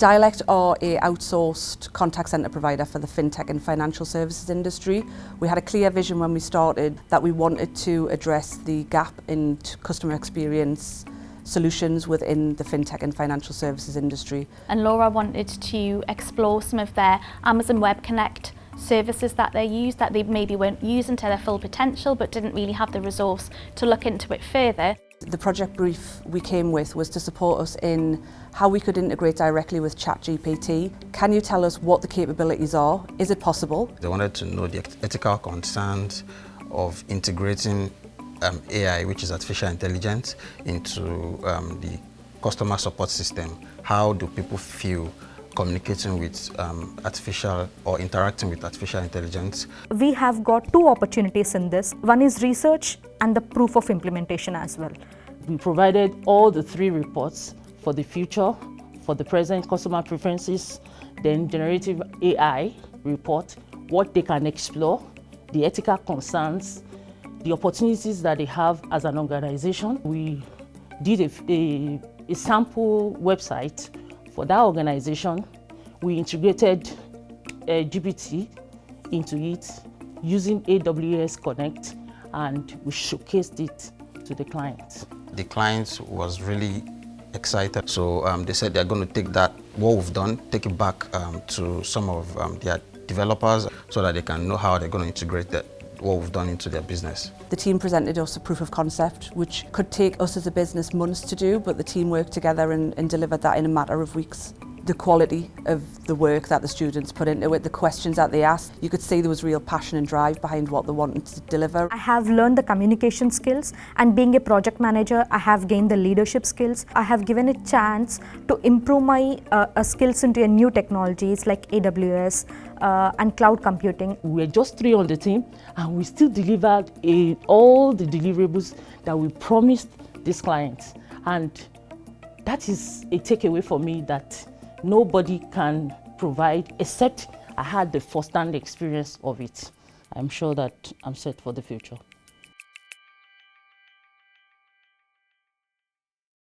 Dialect are an outsourced contact centre provider for the FinTech and financial services industry. We had a clear vision when we started that we wanted to address the gap in customer experience solutions within the FinTech and financial services industry. And Laura wanted to explore some of their Amazon Web Connect services that they use that they maybe weren't using to their full potential but didn't really have the resource to look into it further. The project brief we came with was to support us in how we could integrate directly with ChatGPT. Can you tell us what the capabilities are? Is it possible? They wanted to know the ethical concerns of integrating AI, which is artificial intelligence, into the customer support system. How do people feel communicating with artificial or interacting with artificial intelligence? We have got two opportunities in this. One is research and the proof of implementation as well. We provided all the three reports for the future, for the present customer preferences, then generative AI report, what they can explore, the ethical concerns, the opportunities that they have as an organization. We did a sample website for that organization. We integrated GPT into it using AWS Connect, and we showcased it to the clients. The client was really excited, so they said they're going to take that, what we've done, take it back to some of their developers so that they can know how they're going to integrate that, what we've done into their business. The team presented us a proof of concept which could take us as a business months to do, but the team worked together and delivered that in a matter of weeks. The quality of the work that the students put into it, the questions that they asked, you could see there was real passion and drive behind what they wanted to deliver. I have learned the communication skills, and being a project manager, I have gained the leadership skills. I have given a chance to improve my skills into new technologies like AWS and cloud computing. We were just 3 on the team, and we still delivered all the deliverables that we promised these clients. And that is a takeaway for me that nobody can provide except I had the first-hand experience of it. I'm sure that I'm set for the future.